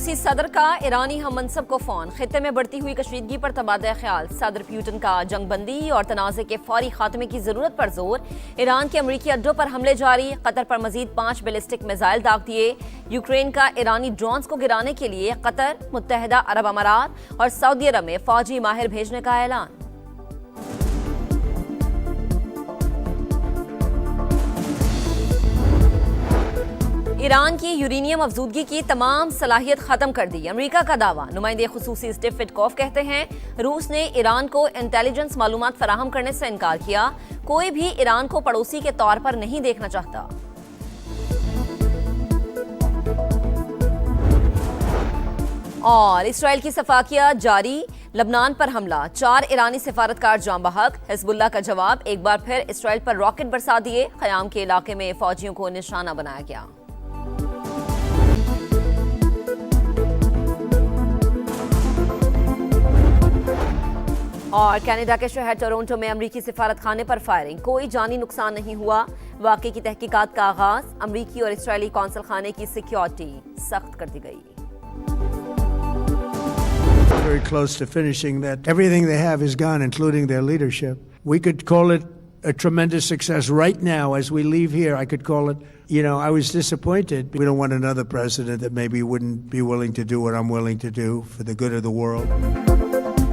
रूसी सदर का ईरानी हम मनसब को फोन। खित्ते में बढ़ती हुई कशीदगी पर तबादला ख्याल। सदर प्यूटन का जंगबंदी और तनाज़े के फौरी खात्मे की जरूरत पर जोर। ईरान के अमरीकी अड्डों पर हमले जारी। कतर पर मजीद 5 बैलिस्टिक मिसाइल दाग दिए। यूक्रेन का ईरानी ड्रोन्स को गिराने के लिए कतर, मुत्तहिदा अरब अमारात और सऊदी अरब में फौजी माहिर भेजने का ऐलान। ईरान की यूरेनियम अफजूदगी की तमाम सलाहियत खत्म कर दी, अमेरिका का दावा। नुमाइंदे खुसूसी स्टीव विटकॉफ कहते हैं रूस ने ईरान को इंटेलिजेंस मालूमात फराहम करने से इनकार किया। कोई भी ईरान को पड़ोसी के तौर पर नहीं देखना चाहता। और इसराइल की सफाकिया जारी। लबनान पर हमला, 4 ईरानी सिफारतकार जाम बहक। हिजबुल्लाह का जवाब, एक बार फिर इसराइल पर रॉकेट बरसा दिए। क़याम के इलाके में फौजियों को निशाना बनाया गया। और कनाडा के शहर टोरंटो में अमरीकी सिफारत खाने पर फायरिंग, कोई जानी नुकसान नहीं हुआ। वाक़े की तहकीकात का आगाज। अमरीकी और इसराइली कौंसल खाने की सिक्योरिटी सख्त कर दी गई। Very close to finishing that. Everything they have is gone, including their leadership. We could call it a tremendous success right now as we leave here. I could call it, I was disappointed. We don't want another president that maybe wouldn't be willing to do what I'm willing to do for the good of the world.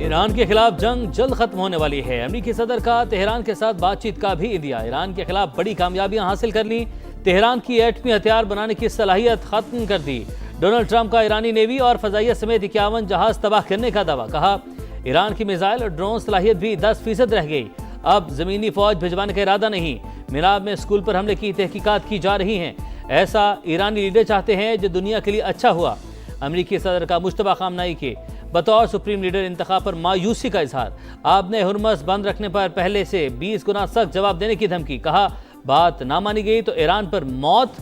Iran के खिलाफ जंग जल्द खत्म होने वाली है। अमेरिकी सदर का तेहरान के साथ बातचीत का भी इंदिया। ईरान के खिलाफ बड़ी कामयाबियां हासिल कर ली। तेहरान की एटमी हथियार बनाने की सलाहियत खत्म कर दी। डोनाल्ड ट्रंप का ईरानी नेवी और फजाइया समेत 51 जहाज तबाह करने का दावा। कहा ईरान की मिसाइल और ड्रोन सलाहियत भी 10% रह गई। अब जमीनी फौज भिजवाने का इरादा नहीं। मिनाब में स्कूल पर हमले की तहकीकात की जा रही हैं। ऐसा ईरानी लीडर चाहते हैं जो दुनिया के लिए अच्छा हुआ। अमरीकी सदर का मुश्तबा खामनाई के बतौर सुप्रीम लीडर इंतखाब पर मायूसी का इजहार। आपने हुर्मस बंद रखने पर पहले से 20 गुना सख्त जवाब देने की धमकी। कहा बात ना मानी गई तो ईरान पर मौत,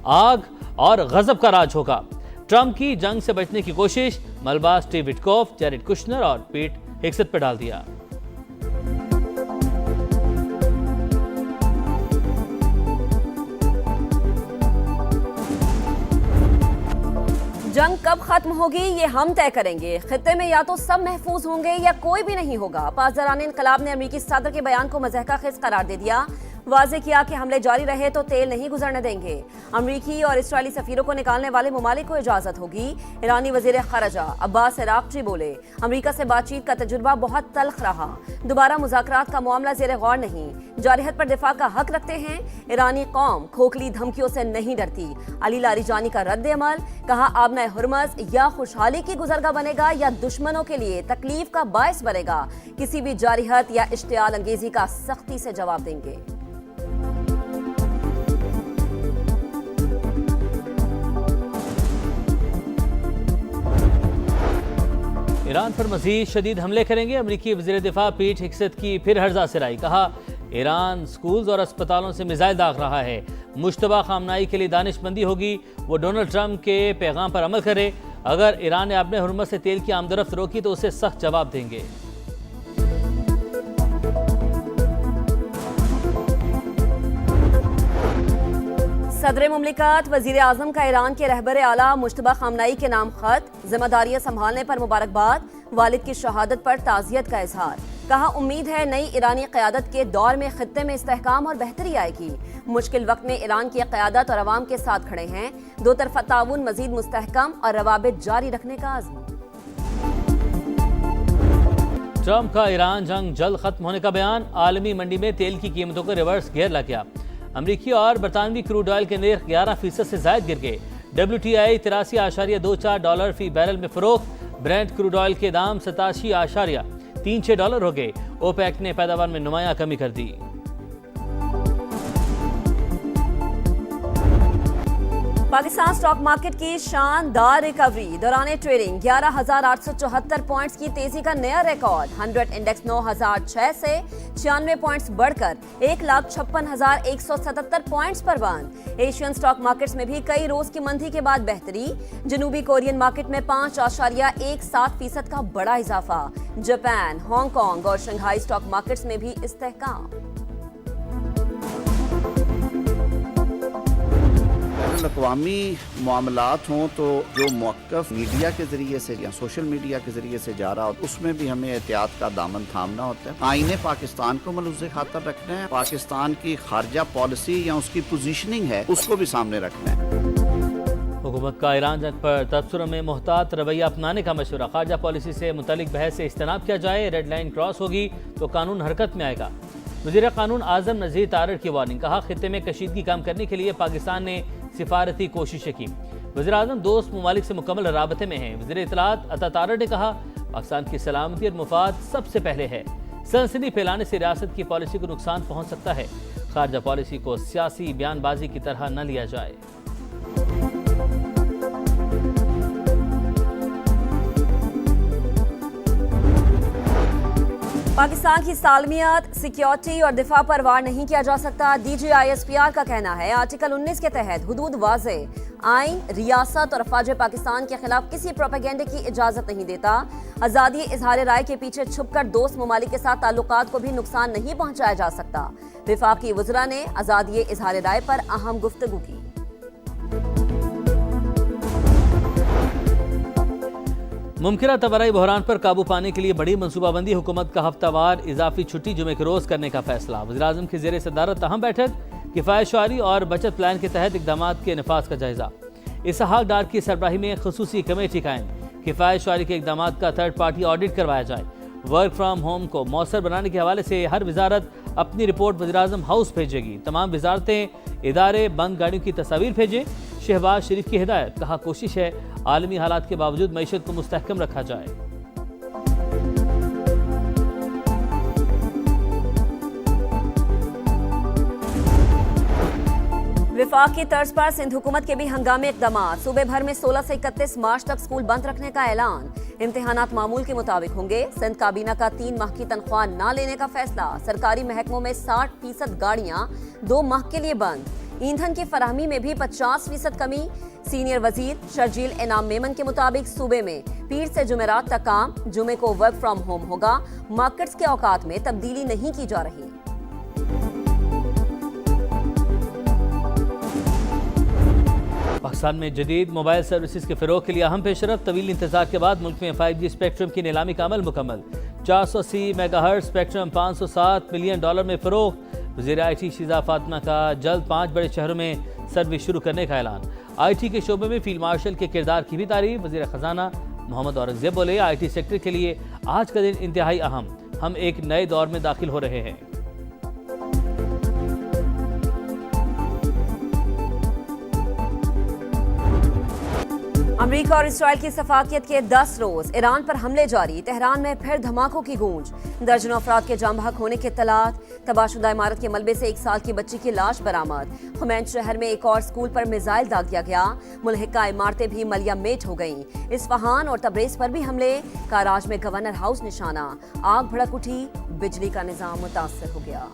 आग और गजब का राज होगा। ट्रंप की जंग से बचने की कोशिश। मलबा स्टीव विटकॉफ, जैरेड कुशनर और पीट हेग्सेथ पर डाल दिया। जंग कब खत्म होगी ये हम तय करेंगे। खित्ते में या तो सब महफूज होंगे या कोई भी नहीं होगा। पासदारान इनकलाब ने अमेरिकी सदर के बयान को मज़हका खेज करार दे दिया। वाज़े किया कि हमले जारी रहे तो तेल नहीं गुजरने देंगे। अमरीकी और इसराइली सफीरों को निकालने वाले ममालिक को इजाजत होगी। ईरानी वज़ीर ख़ारजा अब्बास इराक़ची बोले अमरीका से बातचीत का तजुर्बा बहुत तल्ख रहा। दोबारा मुज़ाकरात का मामला ज़ेर गौर नहीं। जारहत पर दिफा का हक रखते हैं। ईरानी कौम खोखली धमकियों से नहीं डरती। अली लारीजानी का रद्द अमल। कहा आबना हुर्मस या खुशहाली की गुजरगा बनेगा या दुश्मनों के लिए तकलीफ का बायस बनेगा। किसी भी जारहत या इश्तियाल अंगेजी का सख्ती से जवाब देंगे। ईरान पर मज़ीद शदीद हमले करेंगे। अमरीकी वज़ीर दिफा पीट हेग्सेथ की फिर हर्जा सिराई। कहा ईरान स्कूल्स और अस्पतालों से मिसाइल दाग रहा है। मुश्तबा खामनाई के लिए दानिशमंदी होगी। वो डोनाल्ड ट्रंप के पैगाम पर अमल करे। अगर ईरान ने अपने हुर्मस से तेल की आमदरफ्त रोकी तो उसे सख्त जवाब देंगे। सदर मुमलिकत वजीर आजम का ईरान के रहबर आला मुश्तबा खामनाई के नाम खत। जिम्मेदारियां संभालने पर मुबारकबाद। वालिद की शहादत पर ताज़ियत का इजहार। कहा उम्मीद है नई ईरानी क़यादत के दौर में खित्ते में इस्तेहकाम और बेहतरी आएगी। मुश्किल वक्त में ईरान की क़यादत और अवाम के साथ खड़े हैं। दो तरफ़ा ताउन मजीद मुस्तहकम और रवाबित जारी रखने का आज़म। ट्रंप का ईरान जंग जल्द खत्म होने का बयान। आलमी मंडी में तेल की कीमतों को रिवर्स गियर लग गया। अमरीकी और बरतानवी क्रूड ऑयल के नर्ख 11% से जायद गिर गए। WTI $83.24 फी बैरल में फरोख्त। ब्रेंट क्रूड ऑयल के दाम $87.36 हो गए। ओपेक ने पैदावार में नुमायां कमी कर दी। पाकिस्तान स्टॉक मार्केट की शानदार रिकवरी। दौरान ट्रेडिंग 11,874 पॉइंट्स की तेजी का नया रिकॉर्ड। 100 इंडेक्स 9,006 से 96 पॉइंट्स बढ़कर 1,56,177 पॉइंट्स पर बंद। एशियन स्टॉक मार्केट्स में भी कई रोज की मंदी के बाद बेहतरी। जनूबी कोरियन मार्केट में 5.17% का बड़ा इजाफा। जापान, हांगकांग और शंघाई स्टॉक मार्केट्स में भी इस्तेहकाम। الاقوامی معاملات ہوں تو جو موقف میڈیا کے ذریعے سے یا سوشل میڈیا کے ذریعے سے جا رہا ہو اس میں بھی ہمیں احتیاط کا دامن تھامنا ہوتا ہے. آئین پاکستان کو ملحوظ خاطر رکھنا ہے, پاکستان کی خارجہ پالیسی یا اس کی پوزیشننگ ہے اس کو بھی سامنے رکھنا ہے. حکومت کا ایران جنگ پر تبصروں میں محتاط رویہ اپنانے کا مشورہ. خارجہ پالیسی سے متعلق بحث سے اجتناب کیا جائے, ریڈ لائن کراس ہوگی تو قانون حرکت میں آئے گا. وزیر قانون اعظم نذیر تارڑ کی وارننگ. کہا خطے میں کشیدگی کم کرنے کے لیے پاکستان نے سفارتی کوششیں کی. وزیر اعظم دوست ممالک سے مکمل رابطے میں ہیں. وزیر اطلاعات عطا تارڑ نے کہا پاکستان کی سلامتی اور مفاد سب سے پہلے ہے. سنسنی پھیلانے سے ریاست کی پالیسی کو نقصان پہنچ سکتا ہے. خارجہ پالیسی کو سیاسی بیان بازی کی طرح نہ لیا جائے. پاکستان کی سالمیت, سیکیورٹی اور دفاع پر وار نہیں کیا جا سکتا. DGISPR کا کہنا ہے آرٹیکل 19 کے تحت حدود واضح, آئین, ریاست اور افواج پاکستان کے خلاف کسی پروپیگنڈے کی اجازت نہیں دیتا. آزادی اظہار رائے کے پیچھے چھپ کر دوست ممالک کے ساتھ تعلقات کو بھی نقصان نہیں پہنچایا جا سکتا. وفاقی وزراء نے آزادی اظہار رائے پر اہم گفتگو کی. ممکنہ طبعی بحران پر قابو پانے کے لیے بڑی منصوبہ بندی. حکومت کا ہفتہ وار اضافی چھٹی جمعے کے روز کرنے کا فیصلہ. وزیراعظم کی زیر صدارت اہم بیٹھک. کفایت شعاری اور بچت پلان کے تحت اقدامات کے نفاذ کا جائزہ. اسحاق ڈار کی سربراہی میں خصوصی کمیٹی قائم. کفایت شعاری کے اقدامات کا تھرڈ پارٹی آڈٹ کروایا جائے. ورک فرام ہوم کو مؤثر بنانے کے حوالے سے ہر وزارت اپنی رپورٹ وزیراعظم ہاؤس بھیجے گی. تمام وزارتیں, ادارے بند گاڑیوں کی تصاویر بھیجیں. شہباز شریف کی ہدایت. کہا کوشش ہے عالمی حالات کے باوجود معیشت کو مستحکم رکھا جائے. وفاق کی طرز پر سندھ حکومت کے بھی ہنگامی اقدامات. صوبے بھر میں 16 سے 31 مارچ تک سکول بند رکھنے کا اعلان. امتحانات معمول کے مطابق ہوں گے. سندھ کابینہ کا 3 ماہ کی تنخواہ نہ لینے کا فیصلہ. سرکاری محکموں میں 60% گاڑیاں 2 ماہ کے لیے بند. ایندھن کی فراہمی میں بھی 50% کمی. سینئر وزیر شرجیل انعام میمن کے مطابق صوبے میں پیر سے جمعرات تک کام. جمعے کو ورک فرام ہوم ہوگا. مارکیٹس کے اوقات میں تبدیلی نہیں کی جا رہی. پاکستان میں جدید موبائل سروسز کے فروغ کے لیے اہم پیشرفت. طویل انتظار کے بعد ملک میں 5G اسپیکٹرم کی نیلامی کا عمل مکمل. 480 میگا ہرٹز اسپیکٹرم $507 ملین میں فروغ. وزیر IT شیزہ فاطمہ کا جلد 5 بڑے شہروں میں سروس شروع کرنے کا اعلان. IT کے شعبے میں فیلڈ مارشل کے کردار کی بھی تعریف. وزیر خزانہ محمد اورنگزیب بولے IT سیکٹر کے لیے آج کا دن انتہائی اہم. ہم ایک نئے دور میں داخل ہو رہے ہیں. امریکہ اور اسرائیل کی صفاقیت کے 10 روز. ایران پر حملے جاری. تہران میں پھر دھماکوں کی گونج. درجنوں افراد کے جام بحق ہونے کی اطلاعات. تباہ شدہ عمارت کے ملبے سے 1 سال کی بچی کی لاش برآمد. خمینچ شہر میں ایک اور سکول پر میزائل داغ دیا گیا. ملحقہ عمارتیں بھی ملیا میٹ ہو گئیں. اصفہان اور تبریز پر بھی حملے. کاراج میں گورنر ہاؤس نشانہ. آگ بھڑک اٹھی. بجلی کا نظام متاثر ہو گیا.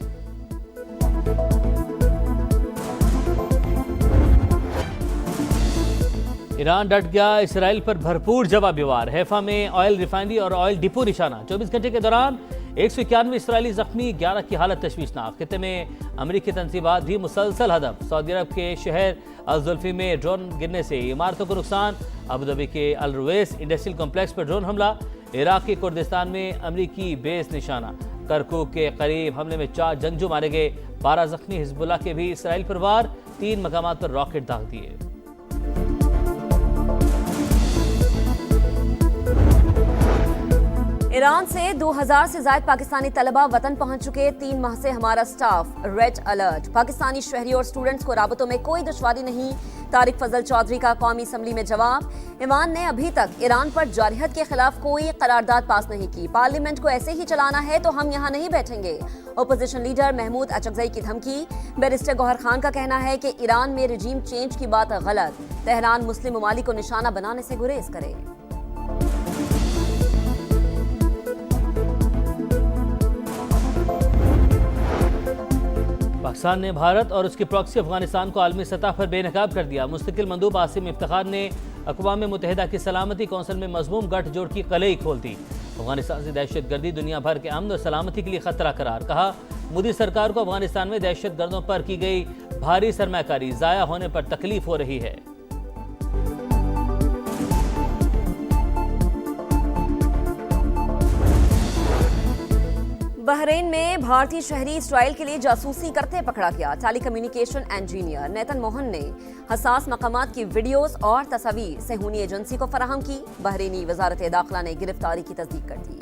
ایران ڈٹ گیا. اسرائیل پر بھرپور جوابی وار. حیفا میں آئل ریفائنری اور آئل ڈپو نشانہ. 24 گھنٹے کے دوران 191 اسرائیلی زخمی. 11 کی حالت تشویشناک. خطے میں امریکی تنصیبات بھی مسلسل ہدف. سعودی عرب کے شہر الزلفی میں ڈرون گرنے سے عمارتوں کو نقصان. ابوظہبی کے الرویس انڈسٹریل کمپلیکس پر ڈرون حملہ. عراق کے کردستان میں امریکی بیس نشانہ. کرکوک کے قریب حملے میں 4 جنگجو مارے گئے. 12 زخمی. حزب اللہ کے بھی اسرائیل پر وار. 3 مقامات پر راکٹ داغ دیے. ایران سے 2000 سے زائد پاکستانی طلبہ وطن پہنچ چکے. 3 ماہ سے ہمارا سٹاف ریڈ الرٹ. پاکستانی شہریوں اور سٹوڈنٹس کو رابطوں میں کوئی دشواری نہیں. طارق فضل چودھری کا قومی اسمبلی میں جواب. ایوان نے ابھی تک ایران پر جارحیت کے خلاف کوئی قرارداد پاس نہیں کی. پارلیمنٹ کو ایسے ہی چلانا ہے تو ہم یہاں نہیں بیٹھیں گے. اپوزیشن لیڈر محمود اچکزئی کی دھمکی. بیرسٹر گوہر خان کا کہنا ہے کہ ایران میں رجیم چینج کی بات غلط. تہران مسلم ممالک کو نشانہ بنانے سے گریز کرے. پاکستان نے بھارت اور اس کی پراکسی افغانستان کو عالمی سطح پر بے نقاب کر دیا. مستقل مندوب عاصم افتخار نے اقوام متحدہ کی سلامتی کونسل میں مضموم گٹھ جوڑ کی قلعی کھول دی. افغانستان سے دہشت گردی دنیا بھر کے امن اور سلامتی کے لیے خطرہ قرار. کہا مودی سرکار کو افغانستان میں دہشت گردوں پر کی گئی भारी सरमाकारी जाया होने पर तकलीफ हो रही है। बहरीन में भारतीय शहरी इसराइल के लिए जासूसी करते पकड़ा गया। टेली कम्युनिकेशन इंजीनियर नेतन मोहन ने हसास मकामात की वीडियोस और तस्वीर सेहूनी एजेंसी को फराहम की। बहरीनी वजारत दाखिला ने गिरफ्तारी की तस्दीक कर दी।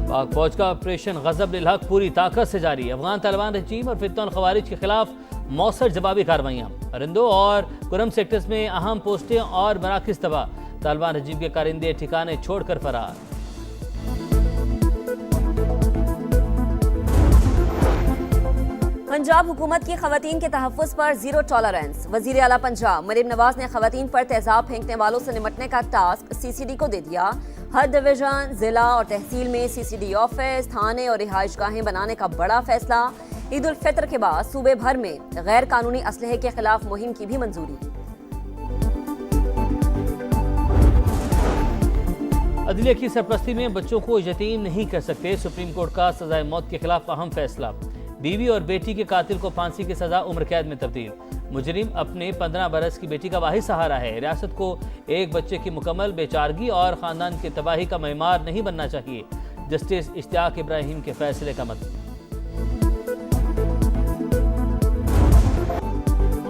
पाक फौज का ऑपरेशन गजब लिल हक पूरी ताकत से जारी। अफगान तालिबान रजीम और फितन खवारिज के खिलाफ मौसर जवाबी कार्रवाइयां। अरिंदो और कुरम सेक्टर्स में अहम पोस्टें और मराकज तबाह। तालिबान रजीम के कारिंदे ठिकाने छोड़कर फरार। पंजाब हुकूमत की खवातीन के तहफ़्फ़ुज़ पर जीरो टॉलरेंस। वज़ीर आला पंजाब मरीम नवाज ने खवातीन पर तेजाब फेंकने वालों से निपटने का टास्क सीसीडी को दे दिया। हर डिवीजन, जिला और तहसील में सीसीडी ऑफिस, थाने और रिहाइश गाहें बनाने का बड़ा फैसला। ईद उल फितर के बाद सूबे भर में गैर कानूनी असलहे के खिलाफ मुहिम की भी मंजूरी। अदलिया की सरपरस्ती में बच्चों को यतीम नहीं कर सकते। सुप्रीम कोर्ट का सजाए मौत के खिलाफ अहम फैसला। बीवी और बेटी के कातिल को फांसी की सजा उम्र कैद में तब्दील। मुजरिम अपने 15 बरस की बेटी का वाहिद सहारा है। रियासत को एक बच्चे की मुकम्मल बेचारगी और खानदान की तबाही का मेमार नहीं बनना चाहिए। जस्टिस इश्तियाक इब्राहिम के फैसले का मत।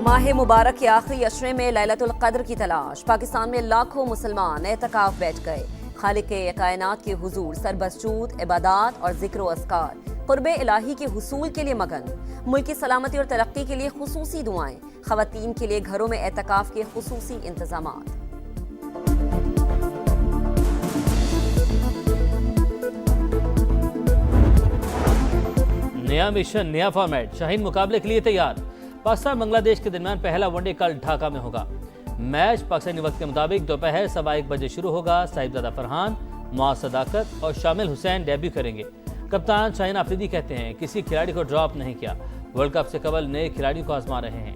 माह मुबारक के आखिरी अशरे में लैलतुल क़द्र की तलाश। पाकिस्तान में लाखों मुसलमान एतकाफ बैठ गए। खालिक़े कायनात के हुजूर सरबसजूद इबादात और ज़िक्र व अस्कार क़ुर्बे इलाही के हुसूल के लिए मगन। मुल्क की सलामती और तरक्की के लिए खुसूसी दुआएं। ख़वातीन के लिए घरों में एतकाफ के खुसूसी इंतज़ामात। नया मिशन, नया फॉर्मेट। शाहीन मुकाबले के लिए तैयार। पाकिस्तान बांग्लादेश के दरमियान पहला वनडे कल ढाका में होगा। मैच पाकिस्तानी वक्त के मुताबिक दोपहर 1:15 बजे शुरू होगा। साहिबजादा फरहान, मुआज़ सदाकत और शामिल हुसैन डेब्यू करेंगे। कप्तान शाहीन आफरीदी कहते हैं किसी खिलाड़ी को ड्रॉप नहीं किया। वर्ल्ड कप से कबल नए खिलाड़ियों को आजमा रहे हैं।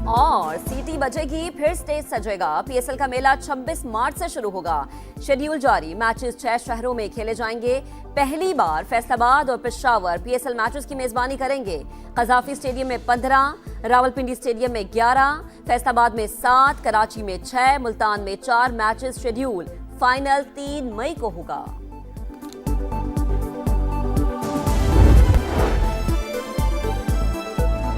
और सीटी बजेगी, फिर स्टेज सजेगा। पीएसएल का मेला 26 मार्च से शुरू होगा। शेड्यूल जारी। मैचेस 6 शहरों में खेले जाएंगे। पहली बार फैसलाबाद और पेशावर पीएसएल मैचेस की मेजबानी करेंगे। कजाफी स्टेडियम में 15, रावलपिंडी स्टेडियम में 11, फैसलाबाद में 7, कराची में 6, मुल्तान में 4 मैचेस शेड्यूल। फाइनल 3 मई को होगा।